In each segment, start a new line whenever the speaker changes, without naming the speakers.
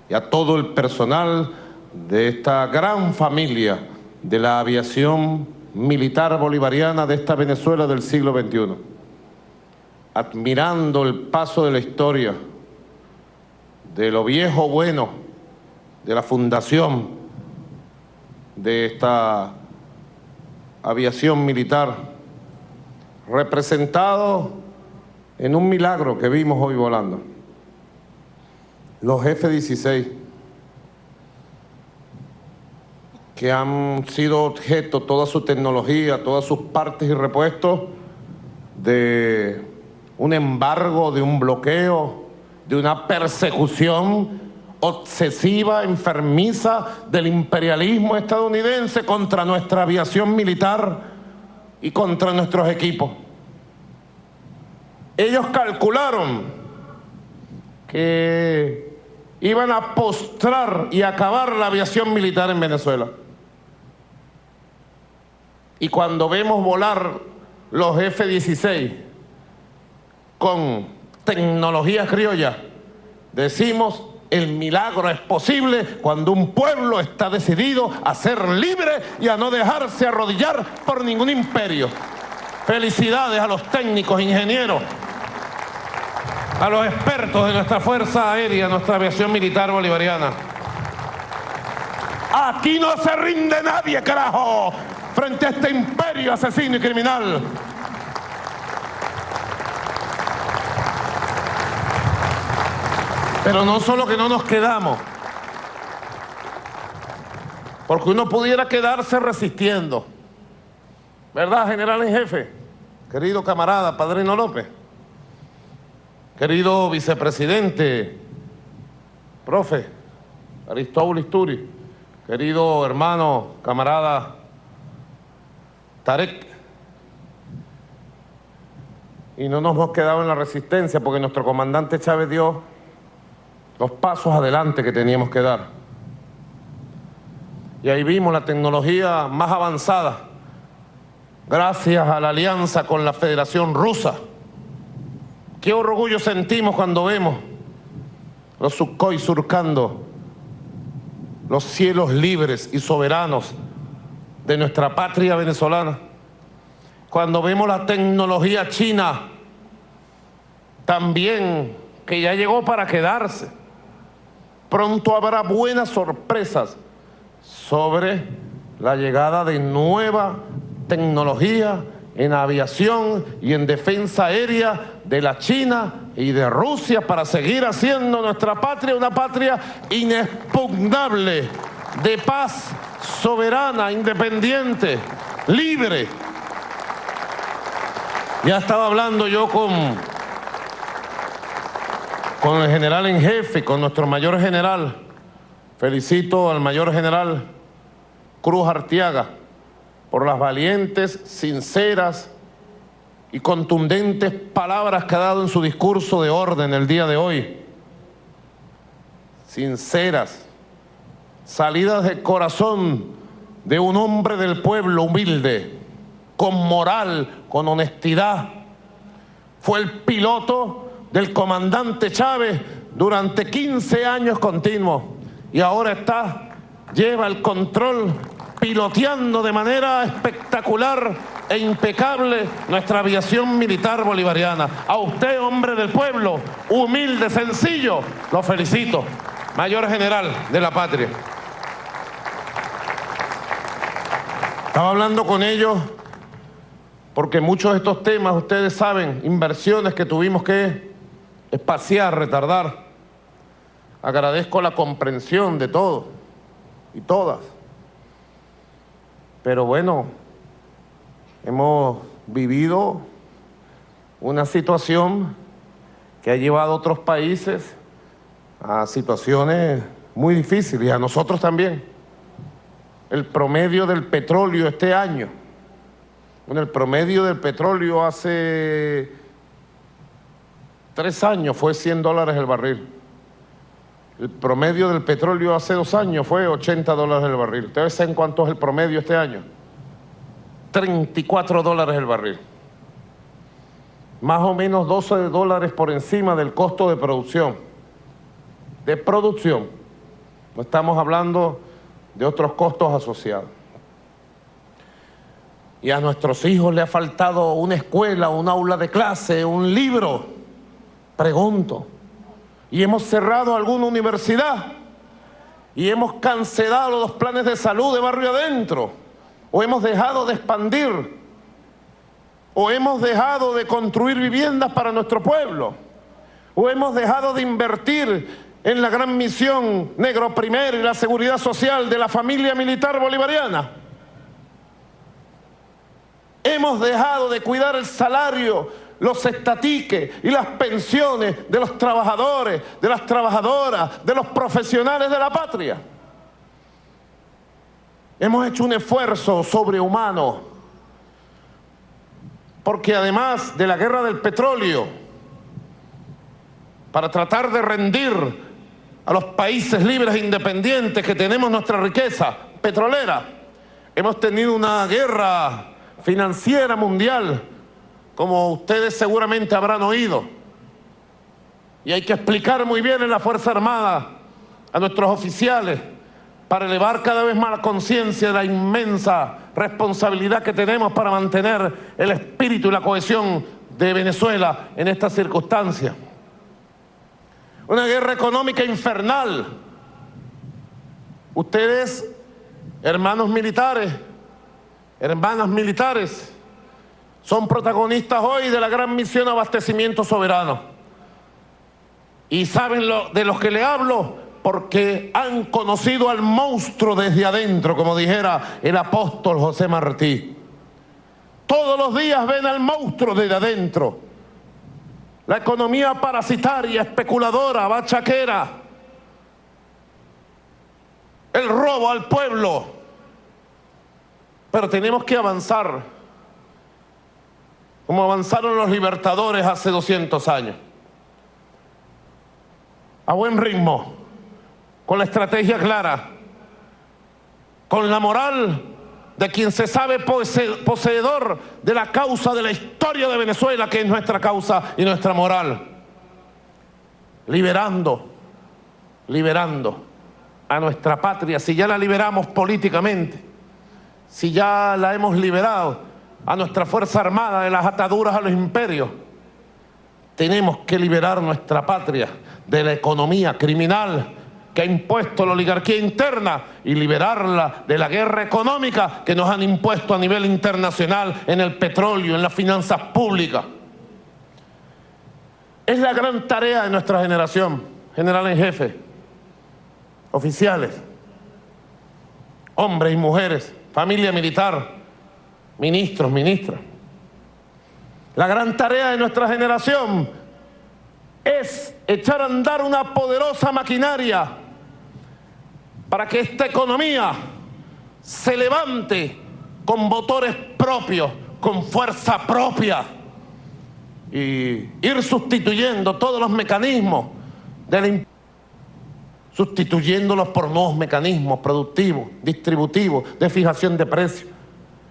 y a todo el personal de esta gran familia de la aviación militar bolivariana de esta Venezuela del siglo XXI, admirando el paso de la historia, de lo viejo bueno, de la fundación de esta aviación militar, representado en un milagro que vimos hoy volando. Los F-16, que han sido objeto, toda su tecnología, todas sus partes y repuestos, de un embargo, de un bloqueo, de una persecución obsesiva, enfermiza del imperialismo estadounidense contra nuestra aviación militar y contra nuestros equipos. Ellos calcularon que iban a postrar y acabar la aviación militar en Venezuela. Y cuando vemos volar los F-16 con tecnología criolla, decimos: el milagro es posible cuando un pueblo está decidido a ser libre y a no dejarse arrodillar por ningún imperio. Felicidades a los técnicos, ingenieros, a los expertos de nuestra Fuerza Aérea, nuestra aviación militar bolivariana. Aquí no se rinde nadie, carajo, frente a este imperio asesino y criminal. Pero no solo que no nos quedamos, porque uno pudiera quedarse resistiendo, ¿verdad, general en jefe? Querido camarada Padrino López, querido vicepresidente, profe Aristóbulo Isturi, querido hermano, camarada Tarek. Y no nos hemos quedado en la resistencia porque nuestro comandante Chávez dio los pasos adelante que teníamos que dar. Y ahí vimos la tecnología más avanzada, gracias a la alianza con la Federación Rusa. Qué orgullo sentimos cuando vemos los Sukhoi surcando los cielos libres y soberanos de nuestra patria venezolana. Cuando vemos la tecnología china, también, que ya llegó para quedarse. Pronto habrá buenas sorpresas sobre la llegada de nueva tecnología en aviación y en defensa aérea de la China y de Rusia para seguir haciendo nuestra patria una patria inexpugnable, de paz, soberana, independiente, libre. Ya estaba hablando yo con el general en jefe, con nuestro mayor general. Felicito al mayor general Cruz Artiaga por las valientes, sinceras y contundentes palabras que ha dado en su discurso de orden el día de hoy. Sinceras, salidas del corazón de un hombre del pueblo humilde, con moral, con honestidad. Fue el piloto del comandante Chávez durante 15 años continuos y ahora lleva el control, piloteando de manera espectacular e impecable nuestra aviación militar bolivariana. A usted, hombre del pueblo, humilde, sencillo, lo felicito, mayor general de la patria. Estaba hablando con ellos porque muchos de estos temas, ustedes saben, inversiones que tuvimos que espaciar, retardar. Agradezco la comprensión de todos y todas. Pero bueno, hemos vivido una situación que ha llevado a otros países a situaciones muy difíciles y a nosotros también. El promedio del petróleo este año, bueno, el promedio del petróleo hace 3 años fue $100 el barril. El promedio del petróleo hace 2 años fue $80 el barril. ¿Ustedes saben cuánto es el promedio este año? $34 el barril. Más o menos $12 por encima del costo de producción. No estamos hablando de otros costos asociados. Y a nuestros hijos les ha faltado una escuela, un aula de clase, un libro. Pregunto. Y hemos cerrado alguna universidad. Y hemos cancelado los planes de salud de barrio adentro. O hemos dejado de expandir. O hemos dejado de construir viviendas para nuestro pueblo. O hemos dejado de invertir en la gran misión Negro Primero y la seguridad social de la familia militar bolivariana. Hemos dejado de cuidar el salario, los estatiques y las pensiones de los trabajadores, de las trabajadoras, de los profesionales de la patria. Hemos hecho un esfuerzo sobrehumano, porque además de la guerra del petróleo, para tratar de rendir a los países libres e independientes que tenemos nuestra riqueza petrolera, hemos tenido una guerra financiera mundial, como ustedes seguramente habrán oído. Y hay que explicar muy bien en la Fuerza Armada a nuestros oficiales para elevar cada vez más la conciencia de la inmensa responsabilidad que tenemos para mantener el espíritu y la cohesión de Venezuela en estas circunstancias. Una guerra económica infernal. Ustedes, hermanos militares, hermanas militares, son protagonistas hoy de la gran misión Abastecimiento Soberano. Y saben de los que le hablo porque han conocido al monstruo desde adentro, como dijera el apóstol José Martí. Todos los días ven al monstruo desde adentro. La economía parasitaria, especuladora, bachaquera, el robo al pueblo. Pero tenemos que avanzar, como avanzaron los libertadores hace 200 años. A buen ritmo, con la estrategia clara, con la moral de quien se sabe poseedor de la causa de la historia de Venezuela, que es nuestra causa y nuestra moral. Liberando a nuestra patria, si ya la liberamos políticamente, si ya la hemos liberado a nuestra Fuerza Armada de las ataduras a los imperios, tenemos que liberar nuestra patria de la economía criminal que ha impuesto la oligarquía interna y liberarla de la guerra económica que nos han impuesto a nivel internacional en el petróleo, en las finanzas públicas. Es la gran tarea de nuestra generación, general en jefe, oficiales, hombres y mujeres, familia militar, ministros, ministras. La gran tarea de nuestra generación es echar a andar una poderosa maquinaria para que esta economía se levante con motores propios, con fuerza propia, y ir sustituyendo todos los mecanismos sustituyéndolos por nuevos mecanismos productivos, distributivos, de fijación de precios.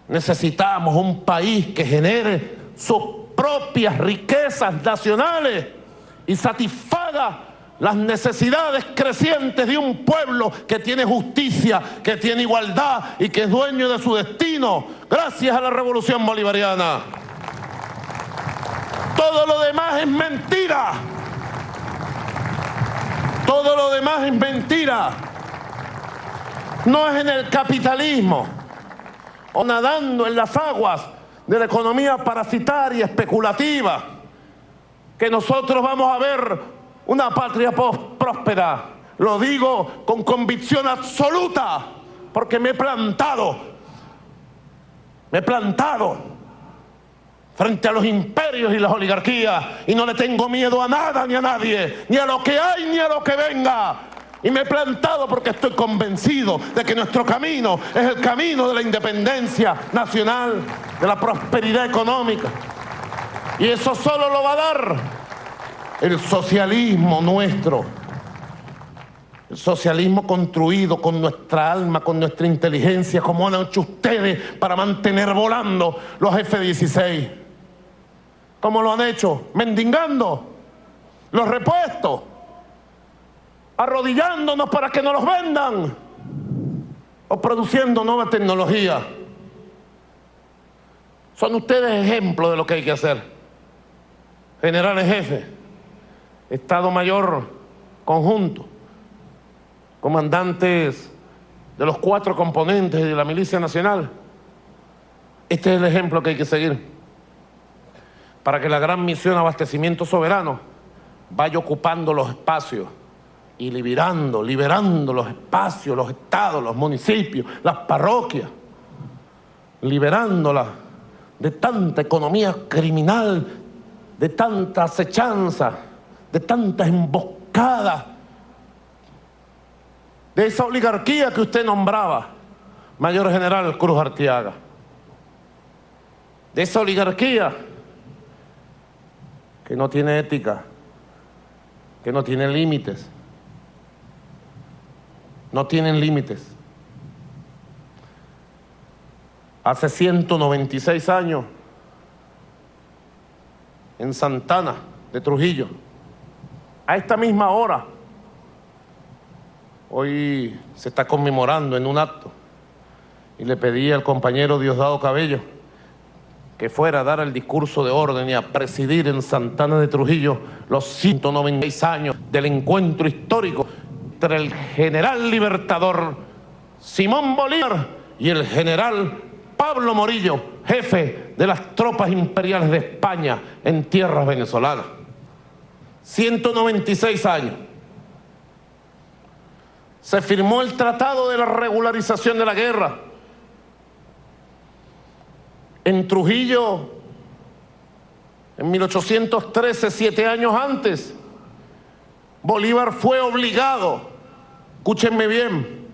Necesitamos un país que genere sus propias riquezas nacionales y satisfaga las necesidades crecientes de un pueblo que tiene justicia, que tiene igualdad y que es dueño de su destino gracias a la revolución bolivariana. Todo lo demás es mentira. Todo lo demás es mentira. No es en el capitalismo o nadando en las aguas de la economía parasitaria, especulativa, que nosotros vamos a ver una patria próspera. Lo digo con convicción absoluta, porque me he plantado frente a los imperios y las oligarquías, y no le tengo miedo a nada ni a nadie, ni a lo que hay ni a lo que venga. Y me he plantado porque estoy convencido de que nuestro camino es el camino de la independencia nacional, de la prosperidad económica. Y eso solo lo va a dar el socialismo nuestro, el socialismo construido con nuestra alma, con nuestra inteligencia, como han hecho ustedes para mantener volando los F-16. ¿Cómo lo han hecho? Mendigando los repuestos, arrodillándonos para que nos los vendan o produciendo nueva tecnología. Son ustedes ejemplo de lo que hay que hacer. Generales jefes, Estado Mayor conjunto, comandantes de los 4 componentes de la Milicia Nacional. Este es el ejemplo que hay que seguir para que la gran misión abastecimiento soberano vaya ocupando los espacios y liberando los espacios, los estados, los municipios, las parroquias, liberándolas de tanta economía criminal, de tanta acechanza, de tantas emboscadas, de esa oligarquía que usted nombraba, Mayor General Cruz Artiaga, de esa oligarquía que no tiene ética, que no tiene límites, no tienen límites. Hace 196 años, en Santana de Trujillo, a esta misma hora, hoy se está conmemorando en un acto, y le pedí al compañero Diosdado Cabello que fuera a dar el discurso de orden y a presidir en Santana de Trujillo los 196 años del encuentro histórico entre el general libertador Simón Bolívar y el general Pablo Morillo, jefe de las tropas imperiales de España en tierras venezolanas. 196 años. Se firmó el Tratado de la Regularización de la Guerra. En Trujillo, en 1813, 7 años antes, Bolívar fue obligado, escúchenme bien,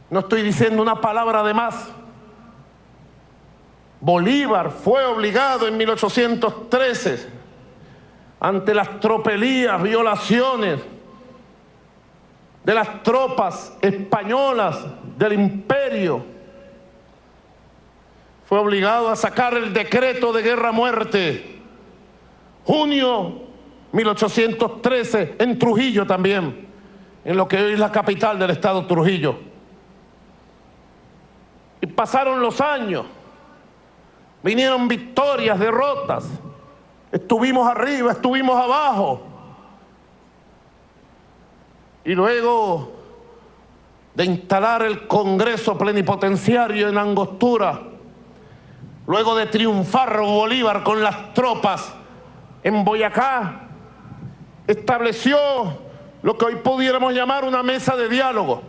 no estoy diciendo una palabra de más, Bolívar fue obligado en 1813, ante las tropelías, violaciones de las tropas españolas del imperio, fue obligado a sacar el decreto de guerra-muerte. Junio 1813, en Trujillo también, en lo que hoy es la capital del estado Trujillo. Y pasaron los años, vinieron victorias, derrotas, estuvimos arriba, estuvimos abajo. Y luego de instalar el Congreso Plenipotenciario en Angostura, luego de triunfar Bolívar con las tropas en Boyacá, estableció lo que hoy pudiéramos llamar una mesa de diálogo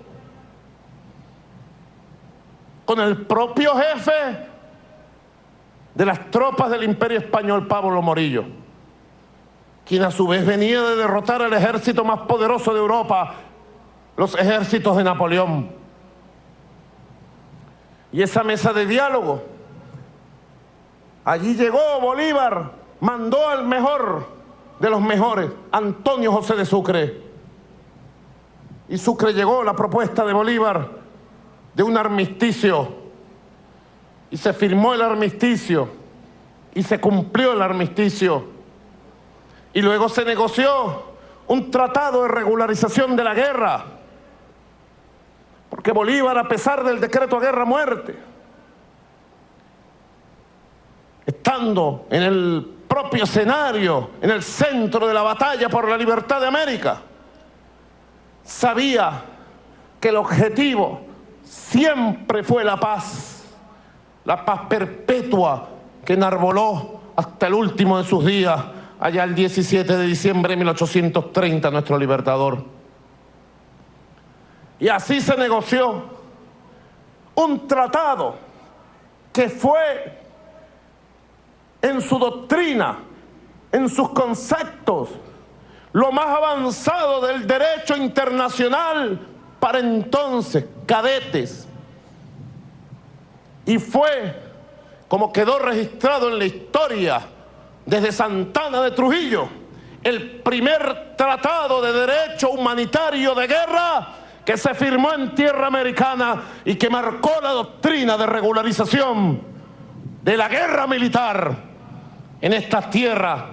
con el propio jefe de las tropas del Imperio Español, Pablo Morillo, quien a su vez venía de derrotar al ejército más poderoso de Europa, los ejércitos de Napoleón. Y esa mesa de diálogo, allí llegó Bolívar, mandó al mejor de los mejores, Antonio José de Sucre. Y Sucre llegó la propuesta de Bolívar de un armisticio. Y se firmó el armisticio. Y se cumplió el armisticio. Y luego se negoció un tratado de regularización de la guerra. Porque Bolívar, a pesar del decreto de guerra-muerte, estando en el propio escenario, en el centro de la batalla por la libertad de América, sabía que el objetivo siempre fue la paz perpetua que enarboló hasta el último de sus días, allá el 17 de diciembre de 1830, nuestro libertador. Y así se negoció un tratado que fue, en su doctrina, en sus conceptos, lo más avanzado del derecho internacional para entonces, cadetes. Y fue, como quedó registrado en la historia desde Santana de Trujillo, el primer tratado de derecho humanitario de guerra que se firmó en tierra americana y que marcó la doctrina de regularización de la guerra militar en estas tierras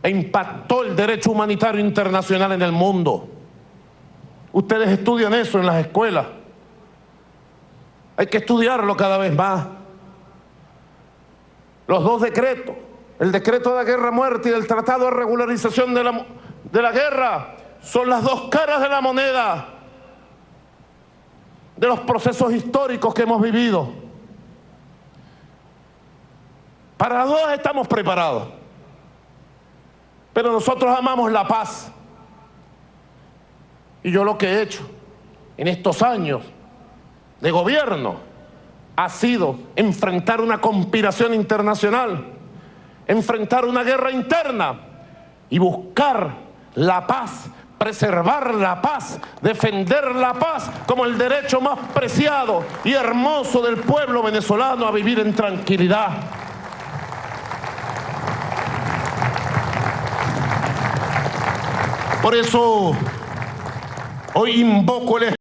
e impactó el derecho humanitario internacional en el mundo. Ustedes estudian eso en las escuelas. Hay que estudiarlo cada vez más. Los dos decretos, el decreto de guerra, muerte y el tratado de regularización de la guerra, son las dos caras de la moneda de los procesos históricos que hemos vivido. Para las dos estamos preparados, pero nosotros amamos la paz. Y yo lo que he hecho en estos años de gobierno ha sido enfrentar una conspiración internacional, enfrentar una guerra interna y buscar la paz, preservar la paz, defender la paz como el derecho más preciado y hermoso del pueblo venezolano a vivir en tranquilidad. Por eso hoy invoco el